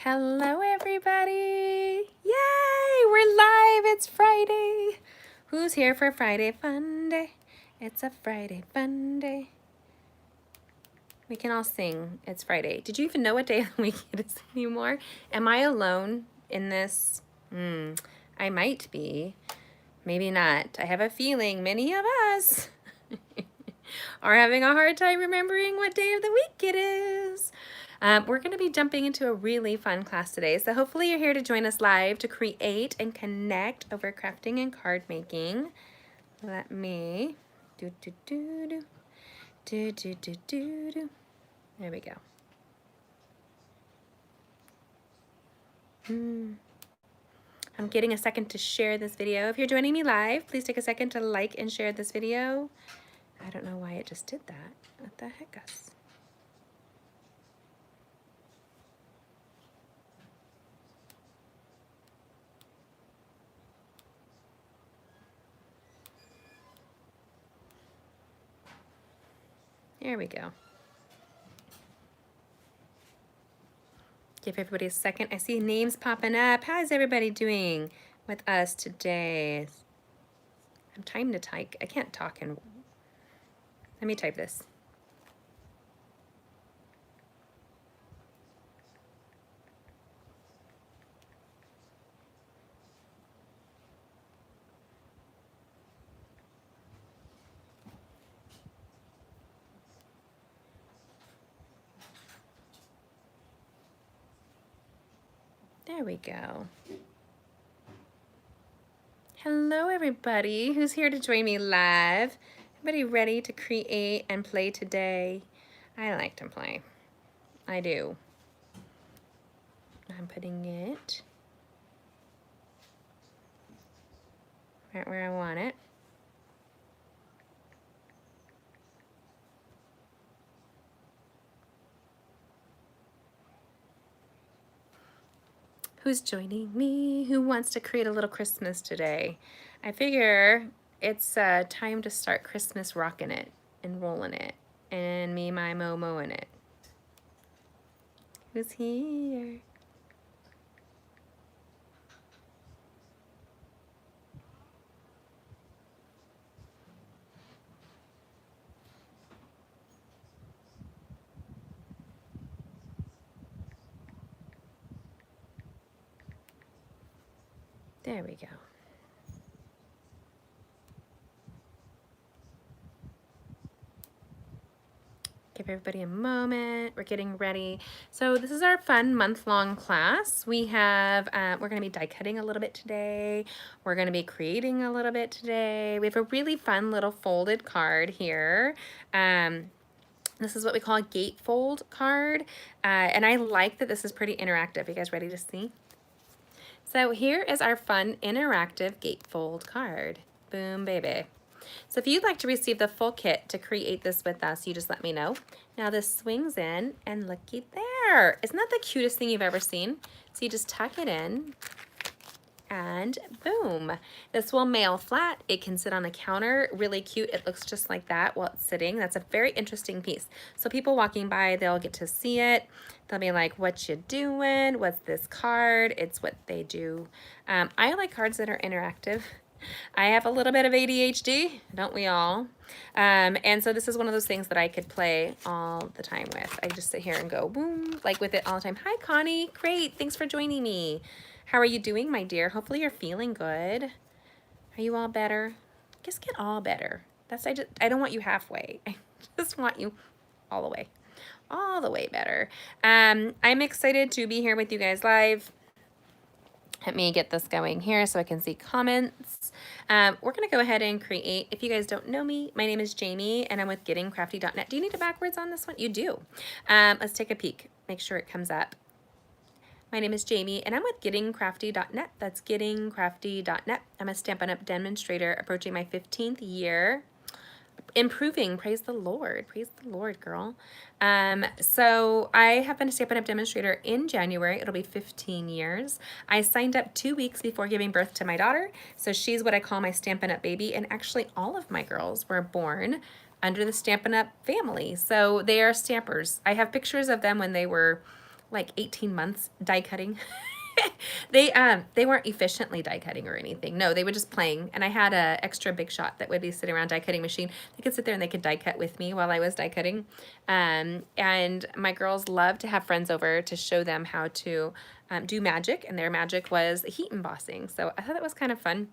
Hello, everybody. Yay, we're live. It's Friday. Who's here for Friday Fun Day? It's a Friday Fun Day. We can all sing. It's Friday. Did you even know what day of the week it is anymore? Am I alone in this? I might be. Maybe not. I have a feeling many of us are having a hard time remembering what day of the week it is. We're going to be jumping into a really fun class today, so hopefully you're here to join us live to create and connect over crafting and card making. Let me do. There we go. I'm getting a second to share this video. If you're joining me live, please take a second to like and share this video. I don't know why it just did that. What the heck, Gus? There we go. Give everybody a second. I see names popping up. How's everybody doing with us today? I'm trying to type. I can't talk and let me type this. There we go. Hello, everybody who's here to join me live. Everybody ready to create and play today? I like to play. I do. I'm putting it right where I want it. Who's joining me? Who wants to create a little Christmas today? I figure it's time to start Christmas rocking it and rolling it and me, my, Momo in it. Who's here? There we go. Give everybody a moment. We're getting ready. So this is our fun month-long class. We have, we're going to be die cutting a little bit today. We're going to be creating a little bit today. We have a really fun little folded card here. This is what we call a gatefold card. And I like that this is pretty interactive. You guys ready to see? So here is our fun interactive gatefold card. Boom, baby. So if you'd like to receive the full kit to create this with us, you just let me know. Now this swings in and looky there. Isn't that the cutest thing you've ever seen? So you just tuck it in and boom. This will mail flat. It can sit on a counter. Really cute. It looks just like that while it's sitting. That's a very interesting piece. So people walking by, they'll get to see it. They'll be like, what you doing? What's this card? It's what they do. I like cards that are interactive. I have a little bit of ADHD, don't we all? And so this is one of those things that I could play all the time with. I just sit here and go boom, like with it all the time. Hi, Connie. Great. Thanks for joining me. How are you doing, my dear? Hopefully you're feeling good. Are you all better? Just get all better. I don't want you halfway. I just want you all the way better. I'm excited to be here with you guys live. Let me get this going here so I can see comments. We're going to go ahead and create. If you guys don't know me, my name is Jamie and I'm with gettingcrafty.net. Do you need it backwards on this one? You do. Let's take a peek. Make sure it comes up. My name is Jamie and I'm with gettingcrafty.net. That's gettingcrafty.net. I'm a Stampin' Up! Demonstrator approaching my 15th year. Improving, praise the Lord, girl. So I have been a Stampin' Up! Demonstrator in January. It'll be 15 years. I signed up 2 weeks before giving birth to my daughter, so she's what I call my Stampin' Up! Baby, and actually all of my girls were born under the Stampin' Up! Family, so they are stampers. I have pictures of them when they were like 18 months die cutting. They weren't efficiently die cutting or anything. No, they were just playing. And I had a extra big shot that would be sitting around die cutting machine. They could sit there and they could die cut with me while I was die cutting. And my girls love to have friends over to show them how to do magic. And their magic was heat embossing. So I thought that was kind of fun.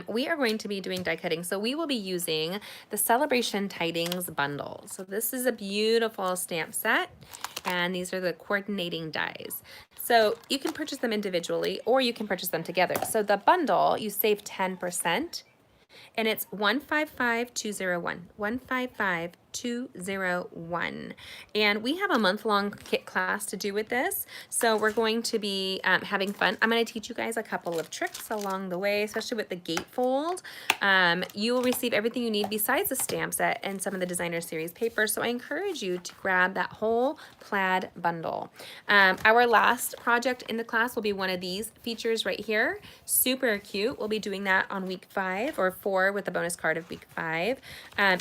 We are going to be doing die cutting. So we will be using the Celebration Tidings bundle. So this is a beautiful stamp set, and these are the coordinating dies. So you can purchase them individually or you can purchase them together. So the bundle, you save 10%, and it's 155201. 155201. And we have a month-long kit class to do with this. So we're going to be having fun. I'm going to teach you guys a couple of tricks along the way, especially with the gatefold. You will receive everything you need besides the stamp set and some of the designer series paper. So I encourage you to grab that whole plaid bundle. Our last project in the class will be one of these features right here. Super cute. We'll be doing that on week 5 or 4 with the bonus card of week 5.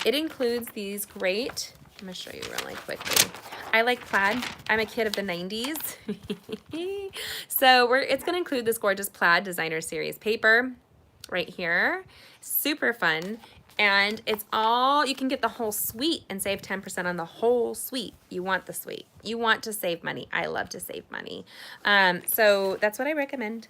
It includes these great, I'm gonna show you really quickly. I like plaid. I'm a kid of the 90s. So it's gonna include this gorgeous plaid designer series paper right here. Super fun. And it's all, you can get the whole suite and save 10% on the whole suite. You want the suite. You want to save money. I love to save money. So that's what I recommend.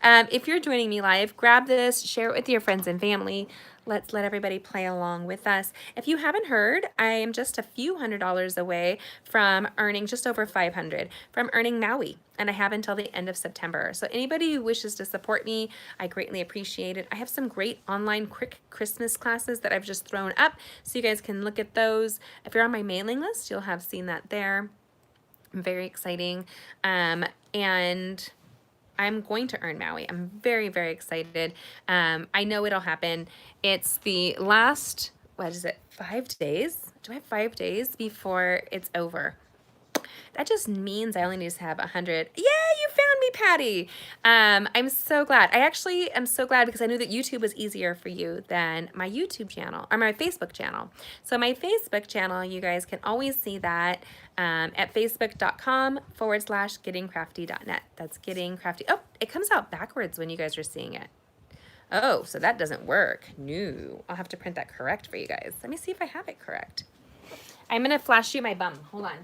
If you're joining me live, grab this, share it with your friends and family. Let's let everybody play along with us. If you haven't heard, I am just a few $100s away from earning just over 500 from earning Maui, and I have until the end of September. So anybody who wishes to support me, I greatly appreciate it. I have some great online quick Christmas classes that I've just thrown up, so you guys can look at those. If you're on my mailing list, you'll have seen that there. Very exciting. And I'm going to earn Maui. I'm very, very excited. I know it'll happen. It's the last, 5 days? Do I have 5 days before it's over? That just means I only need to have 100. Yay, you found me, Patty. I'm so glad. I actually am so glad because I knew that YouTube was easier for you than my YouTube channel or my Facebook channel. So my Facebook channel, you guys can always see that at facebook.com/gettingcrafty.net. That's Getting Crafty. Oh, it comes out backwards when you guys are seeing it. Oh, so that doesn't work. No, I'll have to print that correct for you guys. Let me see if I have it correct. I'm going to flash you my bum. Hold on.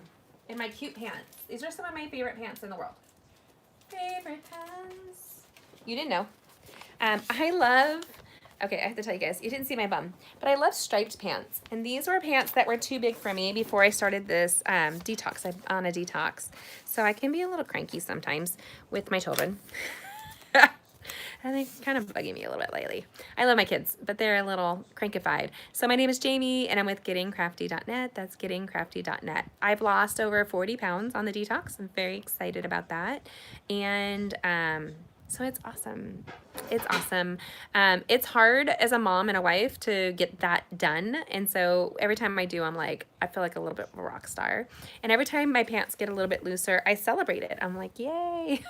In my cute pants. These are some of my favorite pants in the world. Favorite pants. You didn't know. I love, okay, I have to tell you guys, you didn't see my bum, but I love striped pants. And these were pants that were too big for me before I started this detox. I'm on a detox. So I can be a little cranky sometimes with my children. And they're kind of bugging me a little bit lately. I love my kids, but they're a little crankified. So my name is Jamie, and I'm with gettingcrafty.net. That's gettingcrafty.net. I've lost over 40 pounds on the detox. I'm very excited about that. And so it's awesome. It's awesome. It's hard as a mom and a wife to get that done. And so every time I do, I'm like, I feel like a little bit of a rock star. And every time my pants get a little bit looser, I celebrate it. I'm like, yay.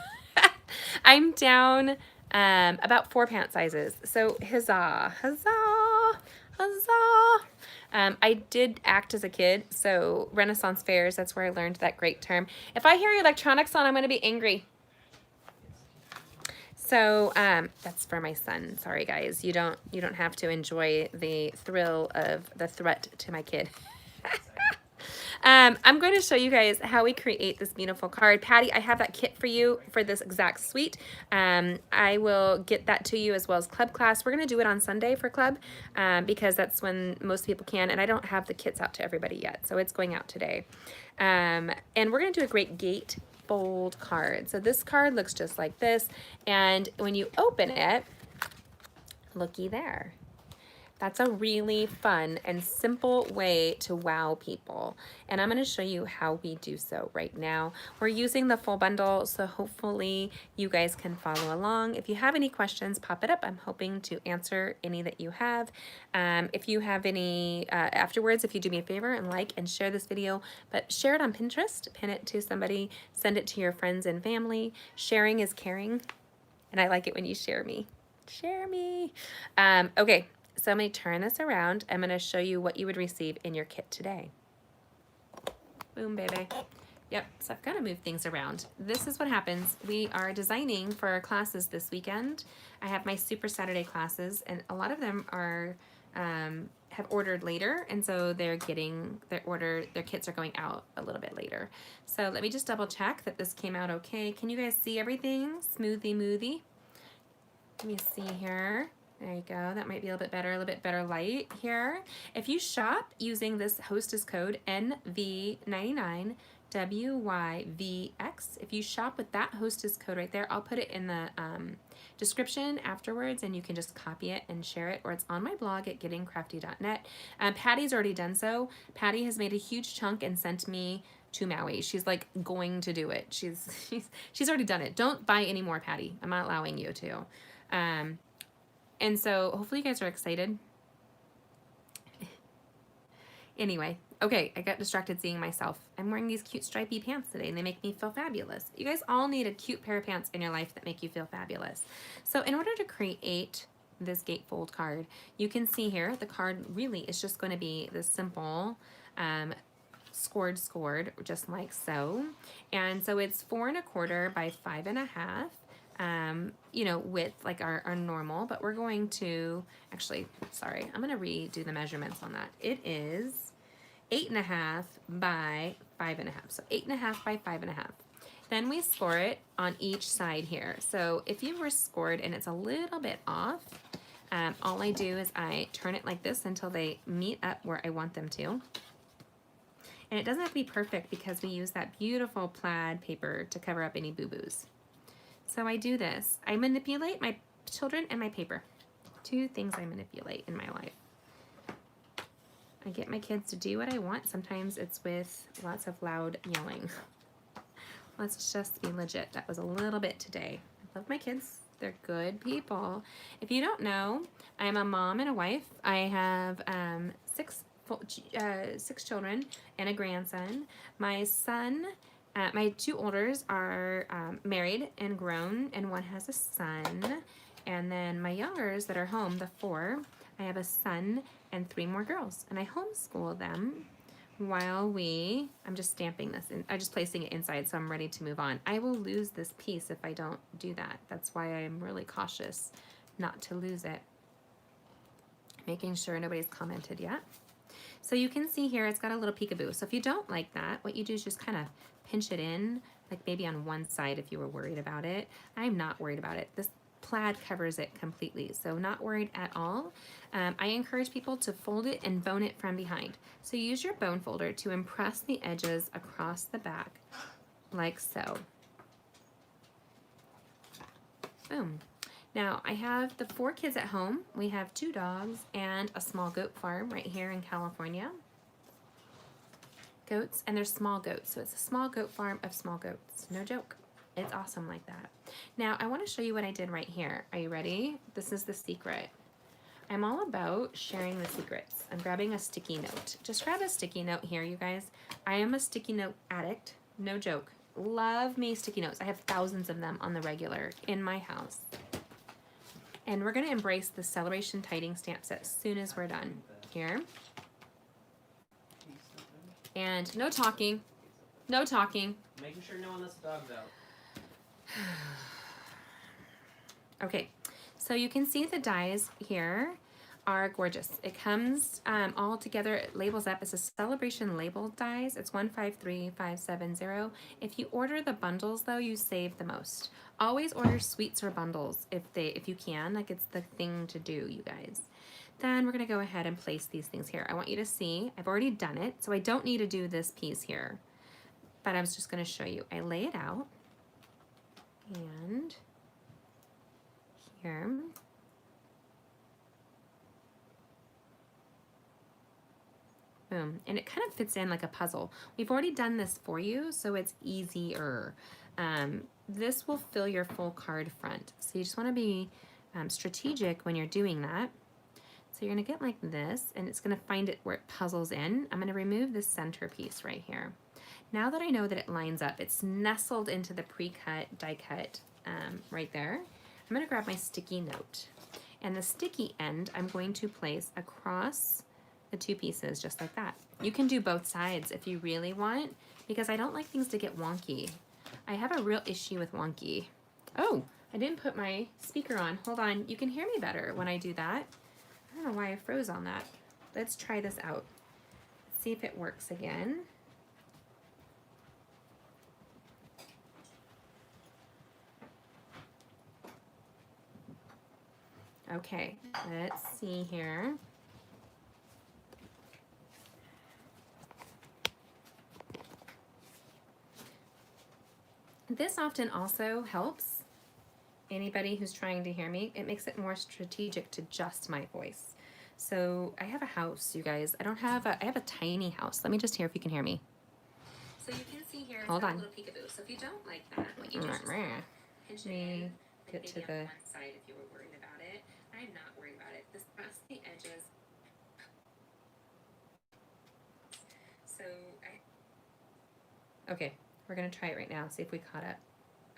I'm down about 4 pant sizes. So huzzah, huzzah, huzzah. I did act as a kid, so Renaissance fairs, that's where I learned that great term. If I hear electronics on, I'm going to be angry. So that's for my son. Sorry guys, you don't have to enjoy the thrill of the threat to my kid. I'm going to show you guys how we create this beautiful card. Patty, I have that kit for you for this exact suite. I will get that to you as well as club class. We're going to do it on Sunday for club because that's when most people can, and I don't have the kits out to everybody yet, so it's going out today. And we're going to do a great gate fold card. So this card looks just like this, and when you open it, looky there. That's a really fun and simple way to wow people. And I'm going to show you how we do so right now. We're using the full bundle, so hopefully you guys can follow along. If you have any questions, pop it up. I'm hoping to answer any that you have. If you have any afterwards, if you do me a favor and like and share this video, but share it on Pinterest, pin it to somebody, send it to your friends and family. Sharing is caring, and I like it when you share me. Share me. Okay. So I'm going to turn this around. I'm going to show you what you would receive in your kit today. Boom, baby. Yep, so I've got to move things around. This is what happens. We are designing for our classes this weekend. I have my Super Saturday classes, and a lot of them are have ordered later, and so they're getting their kits are going out a little bit later. So let me just double check that this came out okay. Can you guys see everything? Smoothie moothy. Let me see here. There you go. That might be a little bit better light here. If you shop using this hostess code NV99 WYVX, if you shop with that hostess code right there, I'll put it in the description afterwards, and you can just copy it and share it, or it's on my blog at gettingcrafty.net. Patty's already done so. Patty has made a huge chunk and sent me to Maui. She's like going to do it. She's already done it. Don't buy any more, Patty. I'm not allowing you to. And so hopefully you guys are excited. Anyway, okay, I got distracted seeing myself. I'm wearing these cute stripy pants today, and they make me feel fabulous. You guys all need a cute pair of pants in your life that make you feel fabulous. So in order to create this gatefold card, you can see here the card really is just going to be this simple scored, just like so. And so it's 4 1/4 by 5 1/2. You know, width like our normal, but we're going to actually, sorry, I'm going to redo the measurements on that. It is 8 1/2 by 5 1/2. So 8 1/2 by 5 1/2. Then we score it on each side here. So if you were scored and it's a little bit off, all I do is I turn it like this until they meet up where I want them to. And it doesn't have to be perfect because we use that beautiful plaid paper to cover up any boo-boos. So I do this. I manipulate my children and my paper. 2 things I manipulate in my life. I get my kids to do what I want. Sometimes it's with lots of loud yelling. Let's just be legit. That was a little bit today. I love my kids. They're good people. If you don't know, I'm a mom and a wife. I have 6 children and a grandson. My son, my 2 olders are married and grown, and 1 has a son. And then my youngers that are home, the 4, I have a son and 3 more girls. And I homeschool them while I'm just stamping this, and I'm just placing it inside so I'm ready to move on. I will lose this piece if I don't do that. That's why I'm really cautious not to lose it. Making sure nobody's commented yet. So you can see here it's got a little peekaboo. So if you don't like that, what you do is just kind of pinch it in, like maybe on one side if you were worried about it. I'm not worried about it. This plaid covers it completely, so not worried at all. I encourage people to fold it and bone it from behind. So use your bone folder to impress the edges across the back, like so. Boom. Now, I have the 4 kids at home. We have 2 dogs and a small goat farm right here in California. Goats, and they're small goats. So it's a small goat farm of small goats. No joke. It's awesome like that. Now, I want to show you what I did right here. Are you ready? This is the secret. I'm all about sharing the secrets. I'm grabbing a sticky note. Just grab a sticky note here, you guys. I am a sticky note addict. No joke. Love me sticky notes. I have thousands of them on the regular in my house. And we're going to embrace the Celebration Tidings stamps as soon as we're done here. And no talking. No talking. Making sure no one lets the dogs out. Okay, so you can see the dies here are gorgeous. It comes all together, it labels up. It's a Celebration label dies. It's 153570. If you order the bundles though, you save the most. Always order suites or bundles if you can. Like, it's the thing to do, you guys. Then we're gonna go ahead and place these things here. I want you to see, I've already done it, so I don't need to do this piece here. But I was just gonna show you. I lay it out, and here. Boom. And it kind of fits in like a puzzle. We've already done this for you, so it's easier. This will fill your full card front. So you just want to be strategic when you're doing that. So you're going to get like this, and it's going to find it where it puzzles in. I'm going to remove this center piece right here. Now that I know that it lines up, it's nestled into the pre-cut, die cut right there. I'm going to grab my sticky note. And the sticky end I'm going to place across the 2 pieces just like that. You can do both sides if you really want, because I don't like things to get wonky. I have a real issue with wonky. Oh, I didn't put my speaker on. Hold on. You can hear me better when I do that. I don't know why I froze on that. Let's try this out. See if it works again. Okay, let's see here. This often also helps anybody who's trying to hear me. It makes it more strategic to just my voice. So I have a house, you guys. I have a tiny house. Let me just hear if you can hear me. So you can see here, it's got a little peekaboo. So if you don't like that, what you do is just pinch it in, get to the one side if you were worried about it. I'm not worried about it. This across the edges. So okay, we're gonna try it right now. See if we caught up.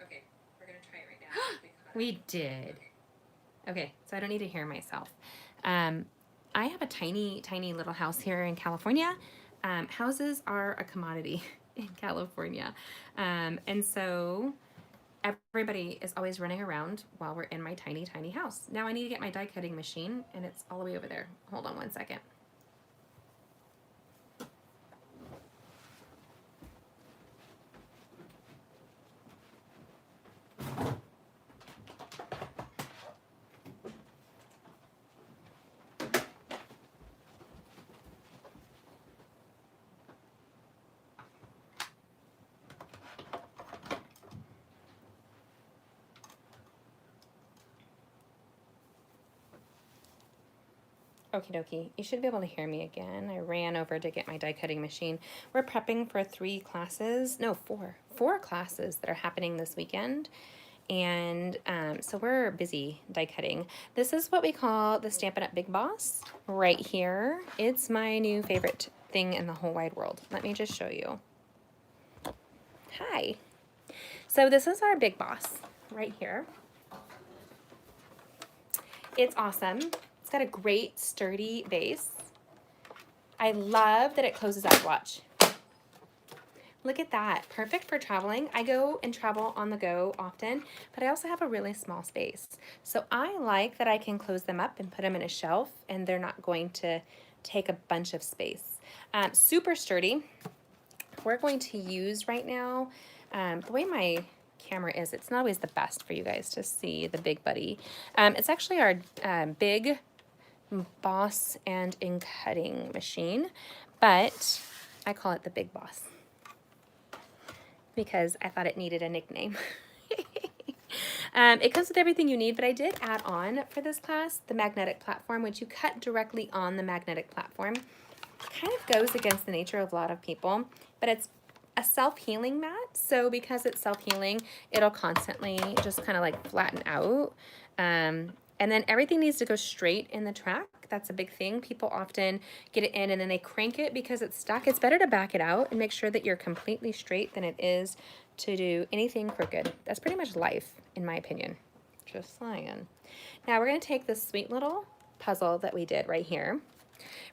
Okay, we're gonna try it right now. See if we caught up. We did. Okay, so I don't need to hear myself. I have a tiny little house here in California. Houses are a commodity in California. And so everybody is always running around while we're in my tiny house. Now I need to get my die cutting machine, and it's all the way over there. Hold on one second. Okie dokie, you should be able to hear me again. I ran over to get my die cutting machine. We're prepping for four classes that are happening this weekend. And so we're busy die cutting. This is what we call the Stampin' Up! Big Boss right here. It's my new favorite thing in the whole wide world. Let me just show you. Hi. So this is our Big Boss right here. It's awesome. It's got a great sturdy base. I love that it closes up. Watch. Look at that. Perfect for traveling. I go and travel on the go often, but I also have a really small space. So I like that I can close them up and put them in a shelf, and they're not going to take a bunch of space. Super sturdy. We're going to use right now, the way my camera is, it's not always the best for you guys to see the big buddy. It's actually our Big Boss and ink cutting machine, but I call it the Big Boss because I thought it needed a nickname. It comes with everything you need, but I did add on for this class the magnetic platform, which you cut directly on the magnetic platform. Kind of goes against the nature of a lot of people, but it's a self-healing mat. So because it's self-healing, it'll constantly just kind of like flatten out. And then everything needs to go straight in the track. That's a big thing. People often get it in and then they crank it because it's stuck. It's better to back it out and make sure that you're completely straight than it is to do anything crooked. That's pretty much life, in my opinion. Just saying. Now we're going to take this sweet little puzzle that we did right here.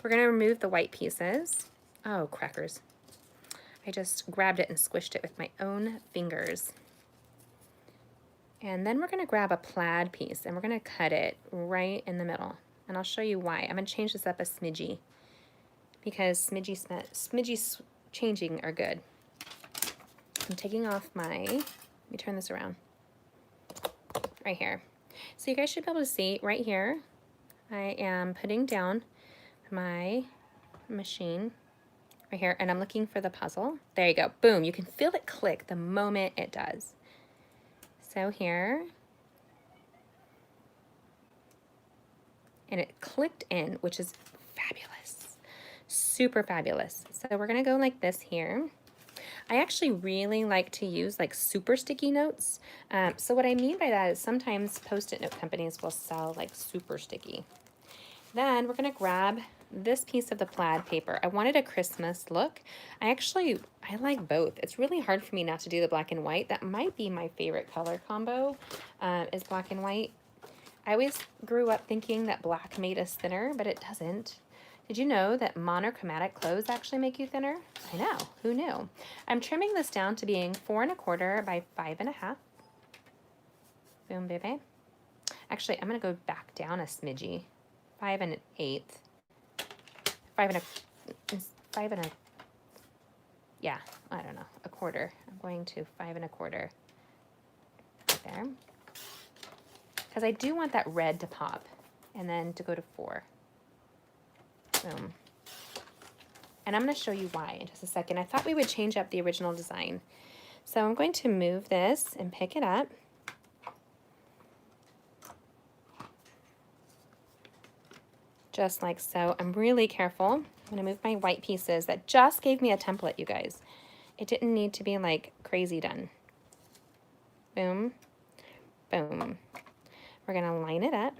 We're going to remove the white pieces. Oh, crackers. I just grabbed it and squished it with my own fingers. And then we're going to grab a plaid piece and we're going to cut it right in the middle. And I'll show you why. I'm going to change this up a smidgy because smidgy changing are good. I'm taking off let me turn this around right here. So you guys should be able to see right here, I am putting down my machine right here and I'm looking for the puzzle. There you go. Boom. You can feel it click the moment it does. So here, and it clicked in, which is fabulous, super fabulous. So we're gonna go like this here. I actually really like to use like super sticky notes. So what I mean by that is sometimes Post-it note companies will sell like super sticky. Then we're gonna grab this piece of the plaid paper. I wanted a Christmas look. I like both. It's really hard for me not to do the black and white. That might be my favorite color combo, is black and white. I always grew up thinking that black made us thinner, but it doesn't. Did you know that monochromatic clothes actually make you thinner? I know, who knew? I'm trimming this down to being 4¼ by 5½. Boom, baby. Actually, I'm gonna go back down a smidgy. 5⅛. 5 yeah, I don't know, a quarter. I'm going to 5¼ right there. Because I do want that red to pop and then to go to 4. Boom. And I'm going to show you why in just a second. I thought we would change up the original design. So I'm going to move this and pick it up. Just like so. I'm really careful. I'm going to move my white pieces. That just gave me a template, you guys. It didn't need to be like crazy done. Boom. Boom. We're going to line it up.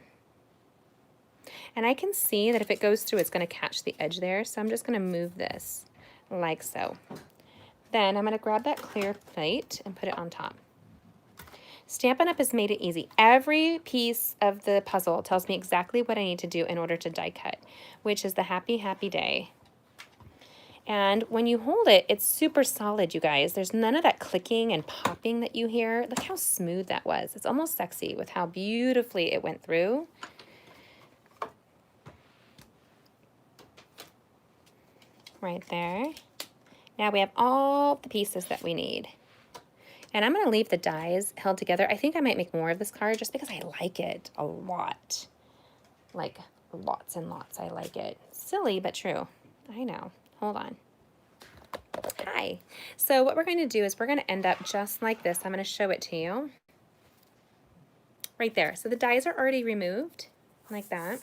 And I can see that if it goes through, it's going to catch the edge there. So I'm just going to move this like so. Then I'm going to grab that clear plate and put it on top. Stampin' Up! Has made it easy. Every piece of the puzzle tells me exactly what I need to do in order to die cut, which is the happy, happy day. And when you hold it, it's super solid, you guys. There's none of that clicking and popping that you hear. Look how smooth that was. It's almost sexy with how beautifully it went through. Right there. Now we have all the pieces that we need. And I'm going to leave the dies held together. I think I might make more of this card just because I like it a lot. Like lots and lots. I like it. Silly, but true. I know. Hold on. Hi. So what we're going to do is we're going to end up just like this. I'm going to show it to you. Right there. So the dies are already removed like that.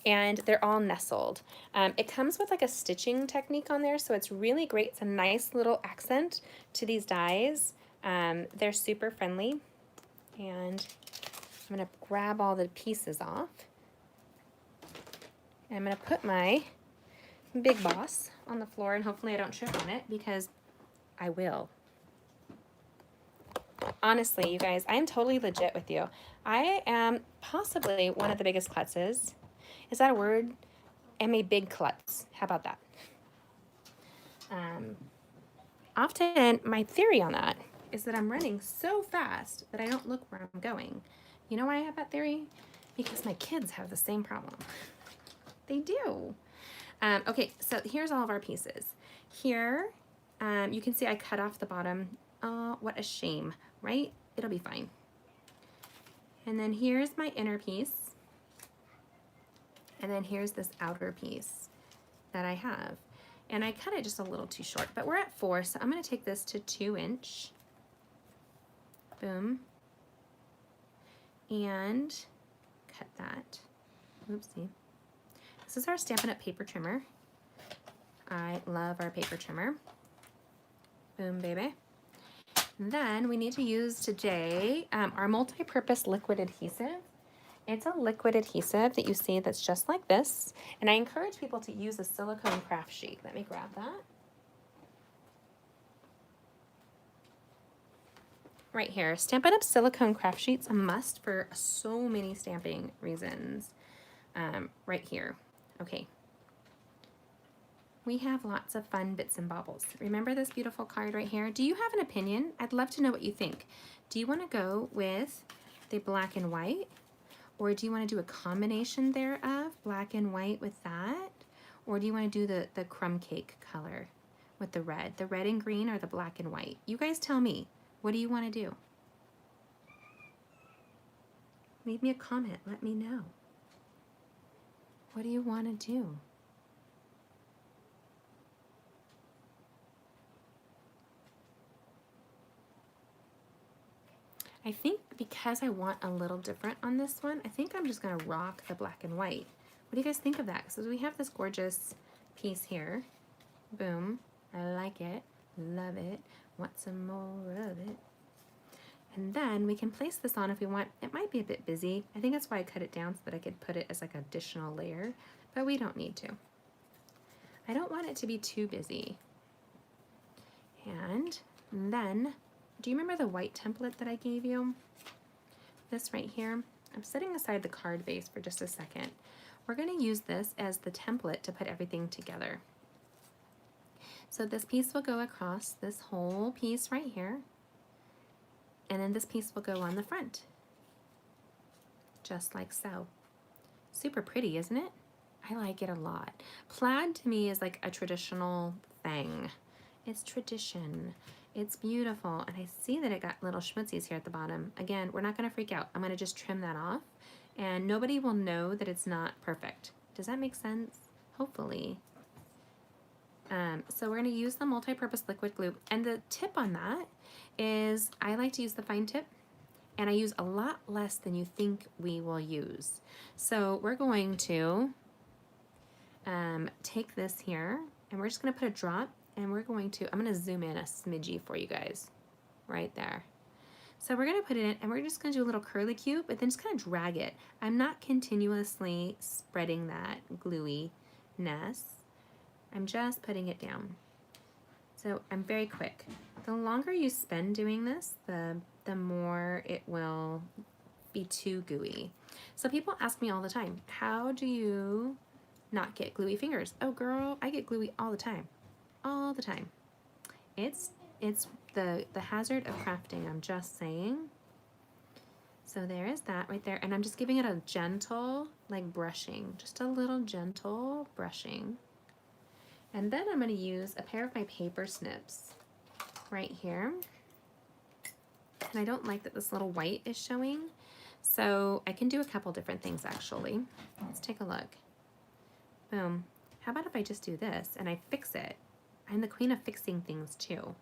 And they're all nestled. It comes with like a stitching technique on there, so it's really great. It's a nice little accent to these dies. They're super friendly. And I'm going to grab all the pieces off. And I'm going to put my Big Boss on the floor, and hopefully I don't trip on it because I will. Honestly, you guys, I'm totally legit with you. I am possibly one of the biggest klutzes. Is that a word? I'm a big klutz. How about that? Often my theory on that is that I'm running so fast that I don't look where I'm going. You know why I have that theory? Because my kids have the same problem. They do. Okay, so here's all of our pieces. Here, you can see I cut off the bottom. Oh, what a shame, right? It'll be fine. And then here's my inner piece. And then here's this outer piece that I have. And I cut it just a little too short, but we're at 4, so I'm going to take this to 2-inch. Boom. And cut that. Oopsie. This is our Stampin' Up! Paper trimmer. I love our paper trimmer. Boom, baby. And then we need to use today our multi-purpose liquid adhesive. It's a liquid adhesive that you see that's just like this. And I encourage people to use a silicone craft sheet. Let me grab that. Right here. Stampin' Up! Silicone craft sheets, a must for so many stamping reasons. Right here. Okay. We have lots of fun bits and baubles. Remember this beautiful card right here? Do you have an opinion? I'd love to know what you think. Do you want to go with the black and white? Or do you want to do a combination thereof, black and white with that? Or do you want to do the crumb cake color with the red and green, or the black and white? You guys tell me. What do you want to do? Leave me a comment. Let me know. What do you want to do? I think because I want a little different on this one, I think I'm just going to rock the black and white. What do you guys think of that? So we have this gorgeous piece here. Boom. I like it. Love it. Want some more of it. And then we can place this on if we want. It might be a bit busy. I think that's why I cut it down so that I could put it as like an additional layer, but we don't need to. I don't want it to be too busy. And then, do you remember the white template that I gave you? This right here. I'm setting aside the card base for just a second. we're going to use this as the template to put everything together. So this piece will go across this whole piece right here, and then this piece will go on the front, just like so. Super pretty, isn't it? I like it a lot. Plaid to me is like a traditional thing. It's tradition. It's beautiful. And I see that it got little schmutzies here at the bottom. Again, we're not gonna freak out. I'm gonna just trim that off and nobody will know that it's not perfect. Does that make sense? Hopefully. So we're gonna use the multi-purpose liquid glue. And the tip on that is I like to use the fine tip, and I use a lot less than you think we will use. So we're going to take this here, and we're just gonna put a drop, and we're going to, I'm gonna zoom in a smidgy for you guys, right there. So we're gonna put it in, and we're just gonna do a little curly cue, but then just kind of drag it. I'm not continuously spreading that gluey-ness. I'm just putting it down. So I'm very quick. The longer you spend doing this, the more it will be too gooey. So people ask me all the time, how do you not get gluey fingers? Oh girl, I get gluey all the time. All the time. It's the hazard of crafting, I'm just saying. So there is that right there. And I'm just giving it a gentle, like brushing, just a little gentle brushing. And then I'm gonna use a pair of my paper snips right here. And I don't like that this little white is showing. So I can do a couple different things actually. Let's take a look. Boom. How about if I just do this and I fix it? I'm the queen of fixing things too.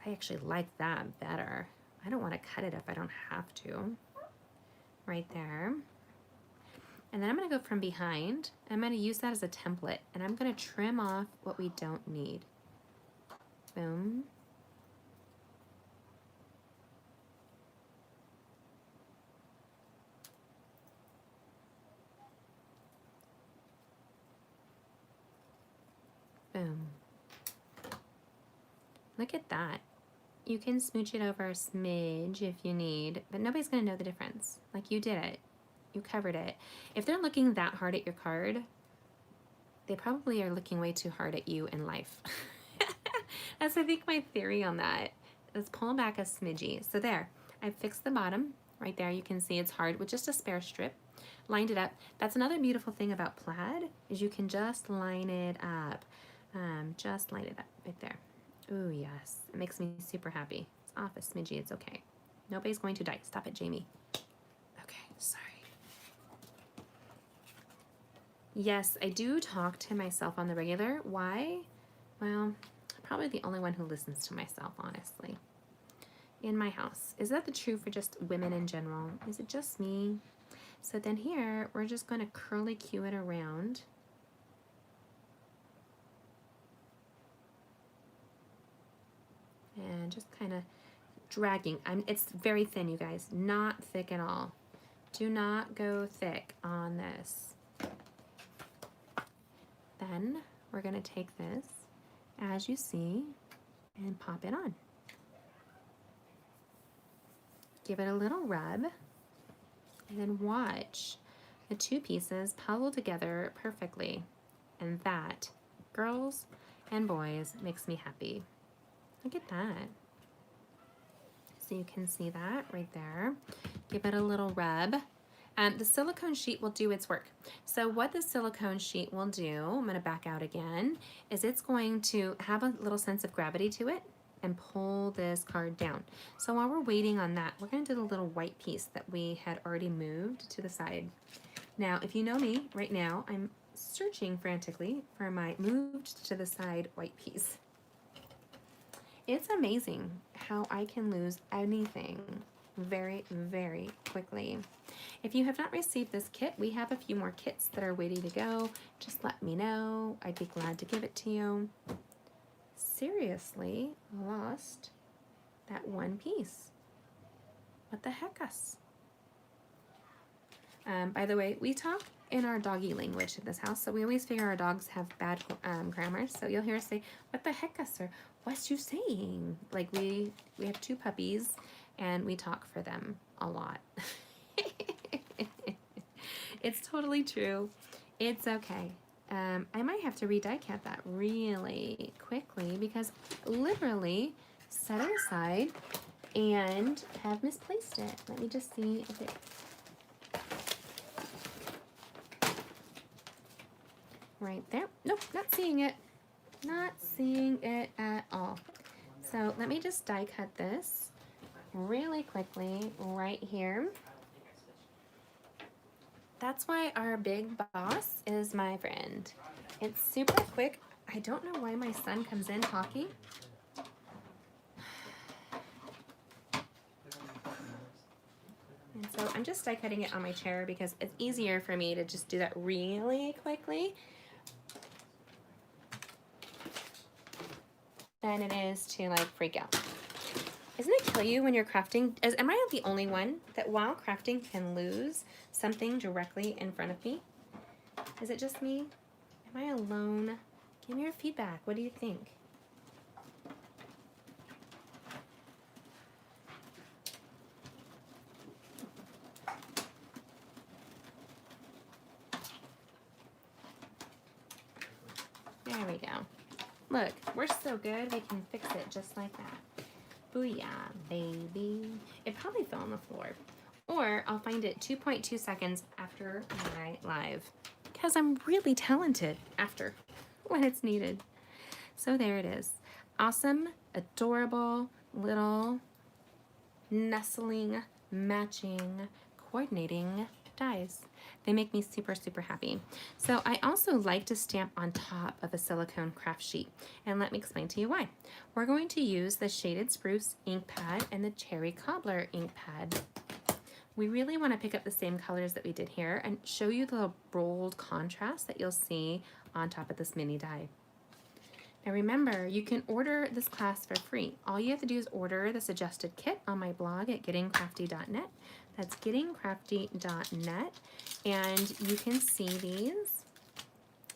I actually like that better. I don't want to cut it if I don't have to. Right there. And then I'm going to go from behind. I'm going to use that as a template, and I'm going to trim off what we don't need. Boom. Boom. Look at that. You can smooch it over a smidge if you need, but nobody's going to know the difference. Like, you did it. You covered it. If they're looking that hard at your card, they probably are looking way too hard at you in life. That's, I think, my theory on that. Let's pull back a smidgy. So there, I fixed the bottom. Right there, you can see it's hard with just a spare strip. Lined it up. That's another beautiful thing about plaid, is you can just line it up. Just line it up right there. Ooh, yes. It makes me super happy. It's off a smidgy. It's okay. Nobody's going to die. Stop it, Jamie. Okay, sorry. Yes, I do talk to myself on the regular. Why? Well, I'm probably the only one who listens to myself, honestly. In my house. Is that the true for just women in general? Is it just me? So then here, we're just going to curly cue it around. And just kind of dragging. It's very thin, you guys. Not thick at all. Do not go thick on this. Then we're going to take this, as you see, and pop it on. Give it a little rub, and then watch the two pieces puzzle together perfectly. And that, girls and boys, makes me happy. Look at that. So you can see that right there. Give it a little rub. The silicone sheet will do its work. So what the silicone sheet will do, I'm going to back out again, is it's going to have a little sense of gravity to it and pull this card down. So while we're waiting on that, we're going to do the little white piece that we had already moved to the side. Now, if you know me right now, I'm searching frantically for my moved to the side white piece. It's amazing how I can lose anything very, very quickly. If you have not received this kit, we have a few more kits that are waiting to go. Just let me know. I'd be glad to give it to you. Seriously lost that one piece. What the heck us? By the way, we talk in our doggy language at this house, so we always figure our dogs have bad grammar. So you'll hear us say, "What the heck us?" or "What's you saying?" Like we have two puppies, and we talk for them a lot. It's totally true. It's okay. I might have to die cut that really quickly because literally set it aside and have misplaced it. Let me just see if it. Right there. Nope, not seeing it. Not seeing it at all. So let me just die cut this really quickly right here. That's why our big boss is my friend. It's super quick. I don't know why my son comes in talking. And so I'm just die cutting it on my chair because it's easier for me to just do that really quickly than it is to like freak out. Doesn't it kill you when you're crafting? Am I the only one that while crafting can lose something directly in front of me? Is it just me? Am I alone? Give me your feedback. What do you think? There we go. Look, we're so good we can fix it just like that. Booyah, baby. It probably fell on the floor. Or I'll find it 2.2 seconds after my live. Because I'm really talented after when it's needed. So there it is. Awesome, adorable, little, nestling, matching, coordinating dies. They make me super, super happy. So I also like to stamp on top of a silicone craft sheet. And let me explain to you why. We're going to use the Shaded Spruce ink pad and the Cherry Cobbler ink pad. We really want to pick up the same colors that we did here and show you the bold contrast that you'll see on top of this mini die. Now remember, you can order this class for free. All you have to do is order the suggested kit on my blog at gettingcrafty.net. That's gettingcrafty.net, and you can see these.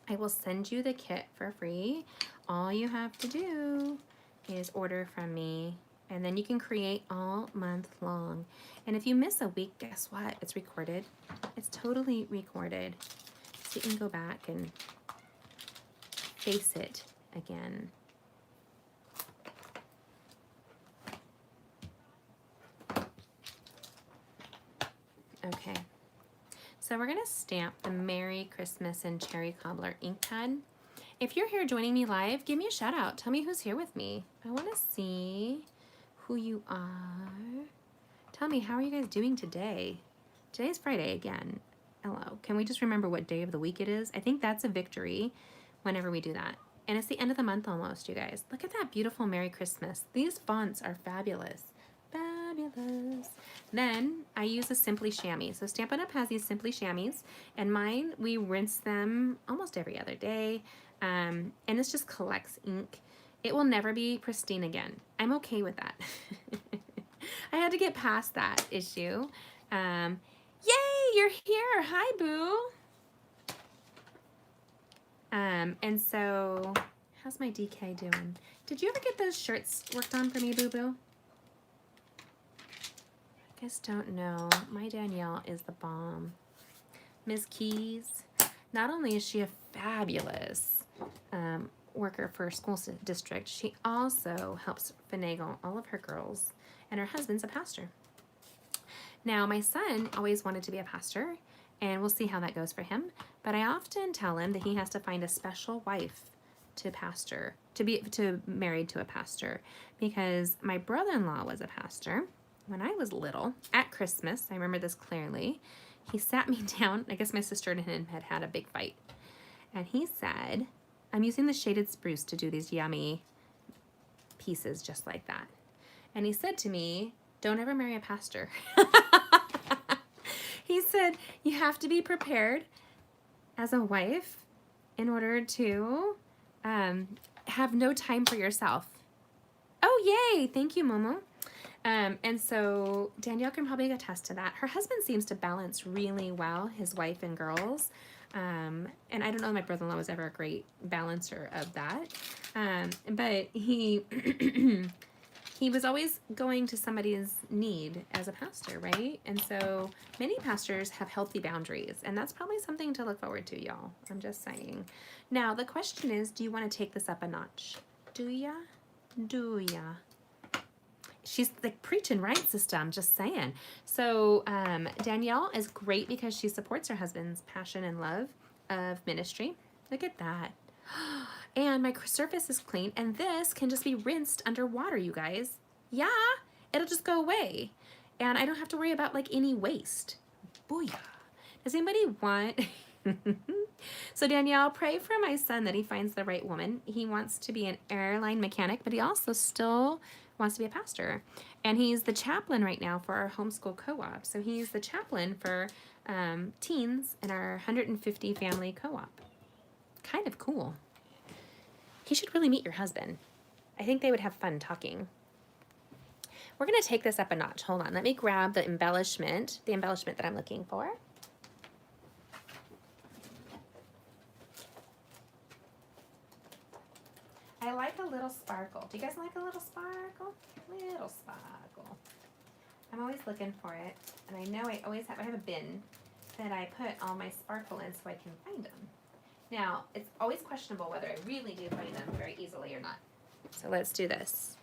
I will send you the kit for free. All you have to do is order from me, and then you can create all month long. And if you miss a week, guess what? It's recorded. It's totally recorded. So you can go back and face it again. Okay, so we're gonna stamp the Merry Christmas and Cherry Cobbler ink pad. If you're here joining me live, give me a shout out. Tell me who's here with me. I wanna see who you are. Tell me, how are you guys doing today? Today's Friday again. Hello, can we just remember what day of the week it is? I think that's a victory whenever we do that. And it's the end of the month almost, you guys. Look at that beautiful Merry Christmas. These fonts are fabulous. Fabulous. Then I use a Simply Chamois. So Stampin' Up! Has these Simply Chamois, and mine, we rinse them almost every other day, and this just collects ink. It will never be pristine again. I'm okay with that. I had to get past that issue. Yay, you're here. Hi, Boo. And so, how's my DK doing? Did you ever get those shirts worked on for me, Boo Boo? I guess don't know. My Danielle is the bomb. Ms. Keys, not only is she a fabulous worker for a school district, she also helps finagle all of her girls, and her husband's a pastor. Now, my son always wanted to be a pastor, and we'll see how that goes for him. But I often tell him that he has to find a special wife to pastor, to married to a pastor, because my brother-in-law was a pastor when I was little at Christmas. I remember this clearly. He sat me down. I guess my sister and him had a big fight, and he said, "I'm using the Shaded Spruce to do these yummy pieces just like that." And he said to me, "Don't ever marry a pastor." He said, "You have to be prepared as a wife in order to have no time for yourself." Oh, yay. Thank you, Momo. And so Danielle can probably attest to that. Her husband seems to balance really well, his wife and girls. And I don't know if my brother-in-law was ever a great balancer of that. But he he was always going to somebody's need as a pastor, right? And so many pastors have healthy boundaries, and that's probably something to look forward to, y'all. I'm just saying. Now, the question is, do you want to take this up a notch? Do ya? Do ya? She's like preaching, right, sister? I'm just saying. So Danielle is great because she supports her husband's passion and love of ministry. Look at that. And my surface is clean, and this can just be rinsed underwater, you guys. Yeah, it'll just go away. And I don't have to worry about like any waste. Booyah. Does anybody want... So Danielle, pray for my son that he finds the right woman. He wants to be an airline mechanic, but he also still wants to be a pastor. And he's the chaplain right now for our homeschool co-op. So he's the chaplain for teens in our 150 family co-op. Kind of cool. He should really meet your husband. I think they would have fun talking. We're going to take this up a notch. Hold on. Let me grab the embellishment that I'm looking for. I like a little sparkle. Do you guys like a little sparkle? Little sparkle. I'm always looking for it. And I know I have a bin that I put all my sparkle in so I can find them. Now, it's always questionable whether I really do find them very easily or not. So let's do this.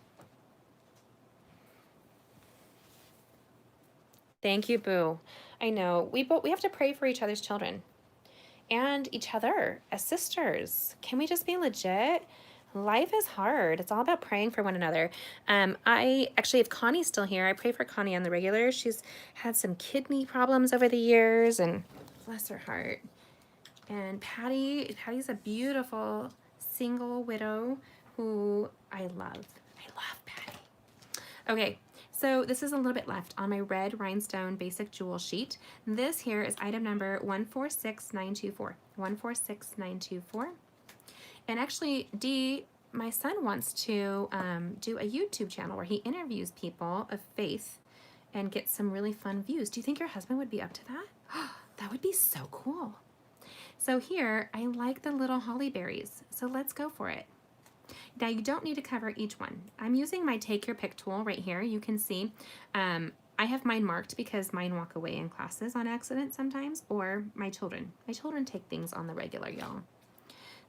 Thank you, Boo. I know. We have to pray for each other's children and each other as sisters. Can we just be legit? Life is hard. It's all about praying for one another. I actually, if Connie's still here, I pray for Connie on the regular. She's had some kidney problems over the years, and bless her heart. And Patty's a beautiful single widow who I love. I love Patty. Okay, so this is a little bit left on my red rhinestone basic jewel sheet. This here is item number 146924. 146924. And actually, Dee, my son wants to do a YouTube channel where he interviews people of faith and gets some really fun views. Do you think your husband would be up to that? That would be so cool. So here, I like the little holly berries. So let's go for it. Now, you don't need to cover each one. I'm using my Take Your Pick tool right here. You can see I have mine marked because mine walk away in classes on accident sometimes, or my children. My children take things on the regular, y'all.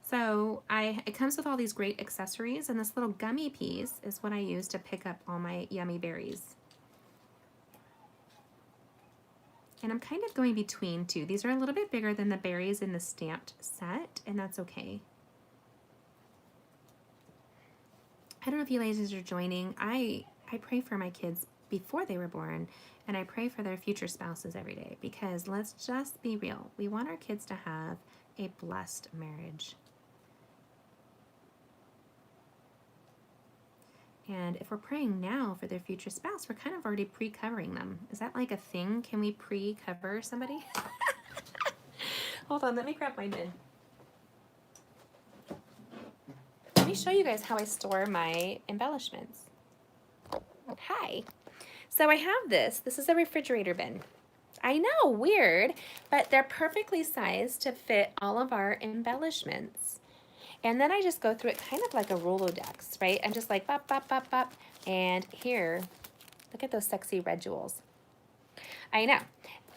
So it comes with all these great accessories, and this little gummy piece is what I use to pick up all my yummy berries. And I'm kind of going between two. These are a little bit bigger than the berries in the stamped set, and that's okay. I don't know if you ladies are joining. I pray for my kids before they were born, and I pray for their future spouses every day, because let's just be real. We want our kids to have a blessed marriage. And if we're praying now for their future spouse, we're kind of already pre-covering them. Is that like a thing? Can we pre-cover somebody? Hold on, let me grab my bin. Let me show you guys how I store my embellishments. Hi. So I have this. This is a refrigerator bin. I know, weird, but they're perfectly sized to fit all of our embellishments. And then I just go through it kind of like a Rolodex, right? I'm just like, bop, bop, bop, bop. And here, look at those sexy red jewels. I know.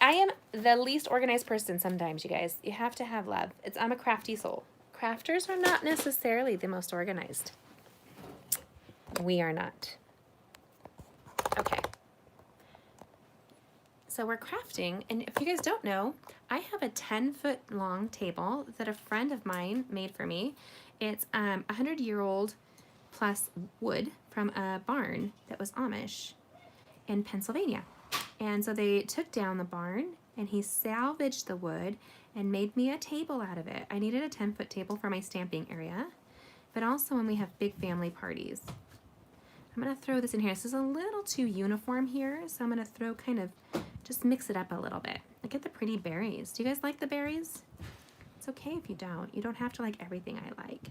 I am the least organized person sometimes, you guys. You have to have love. I'm a crafty soul. Crafters are not necessarily the most organized. We are not. Okay. So we're crafting, and if you guys don't know, I have a 10-foot long table that a friend of mine made for me. It's 100-year-old plus wood from a barn that was Amish in Pennsylvania. And so they took down the barn, and he salvaged the wood and made me a table out of it. I needed a 10-foot table for my stamping area, but also when we have big family parties. I'm gonna throw this in here. This is a little too uniform here, so I'm gonna throw kind of, just mix it up a little bit. Look at the pretty berries. Do you guys like the berries? It's okay if you don't. You don't have to like everything I like.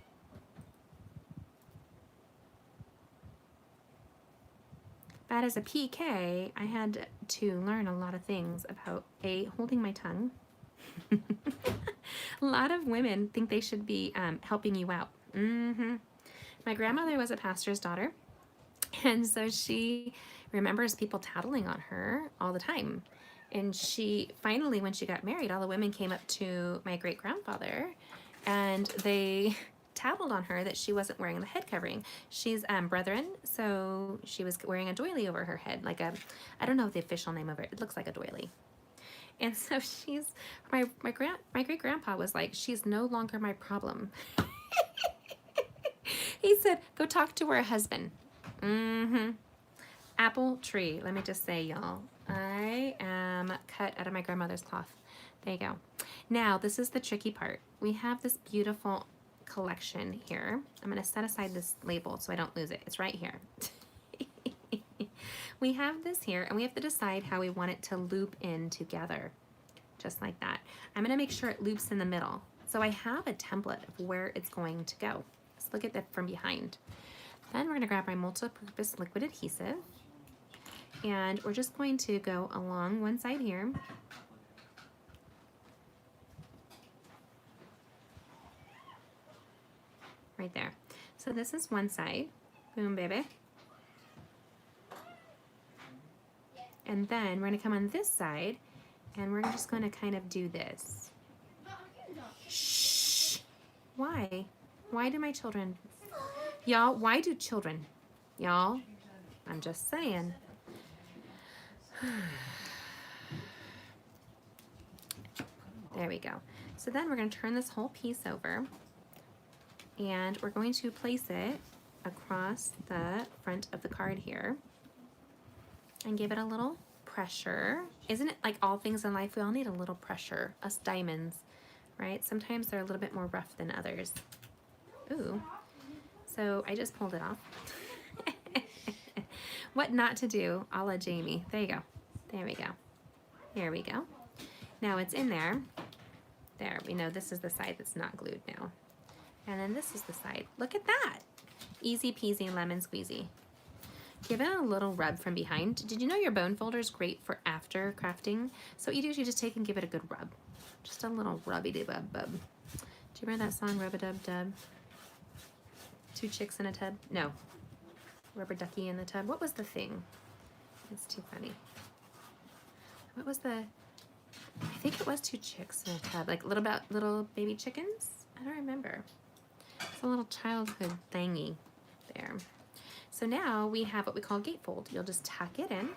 But as a PK, I had to learn a lot of things about holding my tongue. A lot of women think they should be helping you out. My grandmother was a pastor's daughter, And so she remembers people tattling on her all the time. And she finally, when she got married, all the women came up to my great grandfather and they tattled on her that she wasn't wearing the head covering. She's Brethren, so she was wearing a doily over her head, like a, I don't know the official name of it. It looks like a doily. And so she's my great grandpa was like, she's no longer my problem. He said, go talk to her husband. Mm-hmm. Apple tree. Let me just say, y'all, I am cut out of my grandmother's cloth. There you go. Now, this is the tricky part. We have this beautiful collection here. I'm going to set aside this label so I don't lose it. It's right here. We have this here, and we have to decide how we want it to loop in together, just like that. I'm going to make sure it loops in the middle. So I have a template of where it's going to go. Let's look at that from behind. Then we're going to grab my multi-purpose liquid adhesive, and we're just going to go along one side here. Right there. So this is one side. Boom, baby. And then we're going to come on this side, and we're just going to kind of do this. Shh. Why? Why do my children... Y'all, why do children? Y'all, I'm just saying. There we go. So then we're going to turn this whole piece over, and we're going to place it across the front of the card here and give it a little pressure. Isn't it like all things in life? We all need a little pressure. Us diamonds, right? Sometimes they're a little bit more rough than others. Ooh. So I just pulled it off. What not to do, a la Jamie. There you go. There we go. Here we go. Now it's in there. There, we know this is the side that's not glued now. And then this is the side. Look at that. Easy peasy lemon squeezy. Give it a little rub from behind. Did you know your bone folder is great for after crafting? So what you do is you just take and give it a good rub. Just a little rubby-dub-bub. Do you remember that song, Rub-a-dub-dub? Two chicks in a tub? No. Rubber ducky in the tub. What was the thing? It's too funny. What was the... I think it was two chicks in a tub. Like little baby chickens? I don't remember. It's a little childhood thingy there. So now we have what we call gatefold. You'll just tuck it in.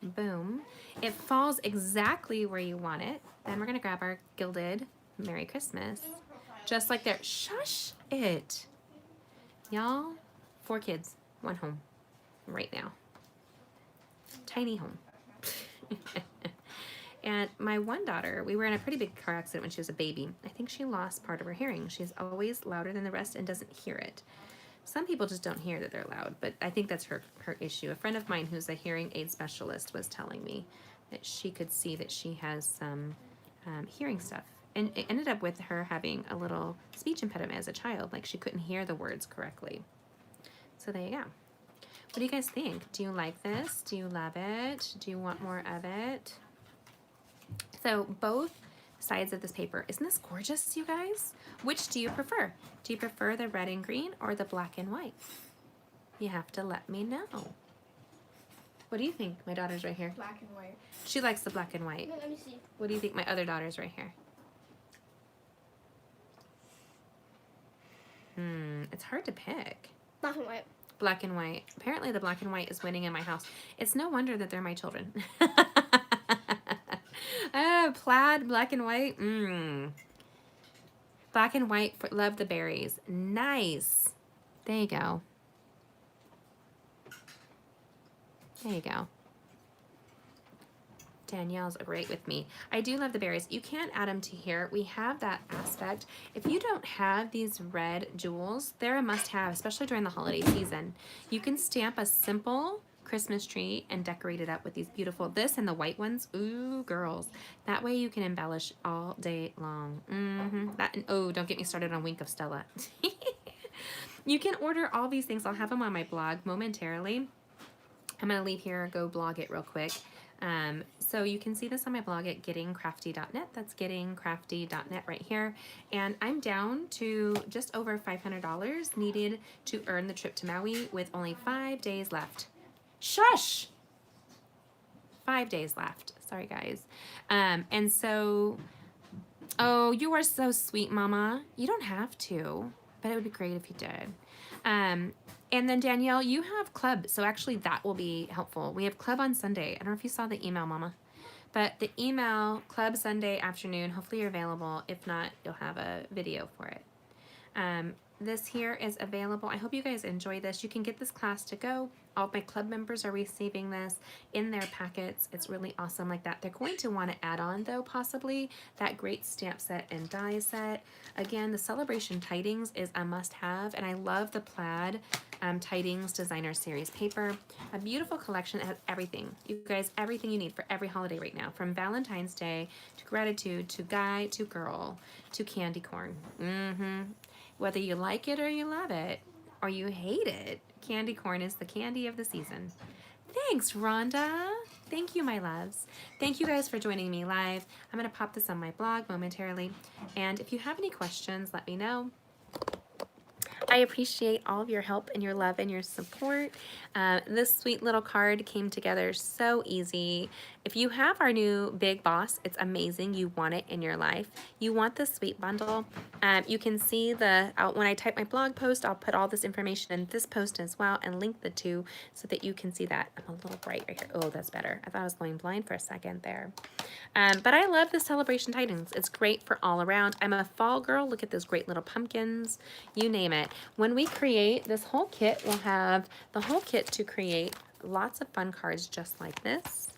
Boom. It falls exactly where you want it. Then we're going to grab our gilded Merry Christmas. Just like there. Shush it. Y'all, 4 kids, 1 home. Right now. Tiny home. And my one daughter, we were in a pretty big car accident when she was a baby. I think she lost part of her hearing. She's always louder than the rest and doesn't hear it. Some people just don't hear that they're loud, but I think that's her issue. A friend of mine who's a hearing aid specialist was telling me that she could see that she has some hearing stuff. And it ended up with her having a little speech impediment as a child. Like she couldn't hear the words correctly. So there you go. What do you guys think? Do you like this? Do you love it? Do you want more of it? So both sides of this paper. Isn't this gorgeous, you guys? Which do you prefer? Do you prefer the red and green or the black and white? You have to let me know. What do you think? My daughter's right here. Black and white. She likes the black and white. No, let me see. What do you think? My other daughter's right here. It's hard to pick. Black and white. Black and white. Apparently the black and white is winning in my house. It's no wonder that they're my children. Oh, plaid, black and white. Black and white, love the berries. Nice. There you go. There you go. Danielle's right with me. I do love the berries. You can't add them to here. We have that aspect. If you don't have these red jewels, they're a must-have, especially during the holiday season. You can stamp a simple Christmas tree and decorate it up with these beautiful, this and the white ones. Ooh, girls. That way you can embellish all day long. That, and oh, don't get me started on Wink of Stella. You can order all these things. I'll have them on my blog momentarily. I'm going to leave here and go blog it real quick. So you can see this on my blog at gettingcrafty.net. That's gettingcrafty.net right here. And I'm down to just over $500 needed to earn the trip to Maui with only 5 days left. Shush! 5 days left. Sorry, guys. And so, oh, you are so sweet, Mama. You don't have to, but it would be great if you did. And then Danielle, you have club, so actually that will be helpful. We have club on Sunday. I don't know if you saw the email, Mama, but the email club Sunday afternoon. Hopefully you're available. If not, you'll have a video for it. This here is available. I hope you guys enjoy this. You can get this class to go. All of my club members are receiving this in their packets. It's really awesome like that. They're going to want to add on, though, possibly that great stamp set and die set. Again, the Celebration Tidings is a must-have, and I love the plaid Tidings Designer Series paper. A beautiful collection that has everything. You guys, everything you need for every holiday right now, from Valentine's Day to gratitude to guy to girl to candy corn. Whether you like it or you love it or you hate it, candy corn is the candy of the season. Thanks, Rhonda. Thank you, my loves. Thank you guys for joining me live. I'm going to pop this on my blog momentarily. And if you have any questions, let me know. I appreciate all of your help and your love and your support. This sweet little card came together so easy. If you have our new Big Boss, it's amazing. You want it in your life. You want the sweet bundle. You can see when I type my blog post, I'll put all this information in this post as well and link the two so that you can see that. I'm a little bright right here. Oh, that's better. I thought I was going blind for a second there. But I love the Celebration Tidings. It's great for all around. I'm a fall girl. Look at those great little pumpkins. You name it. When we create this whole kit, we'll have the whole kit to create lots of fun cards just like this.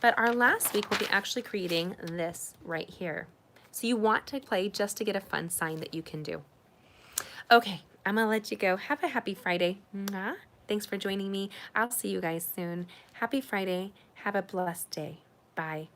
But our last week, we'll be actually creating this right here. So you want to play just to get a fun sign that you can do. Okay, I'm going to let you go. Have a happy Friday. Mwah. Thanks for joining me. I'll see you guys soon. Happy Friday. Have a blessed day. Bye.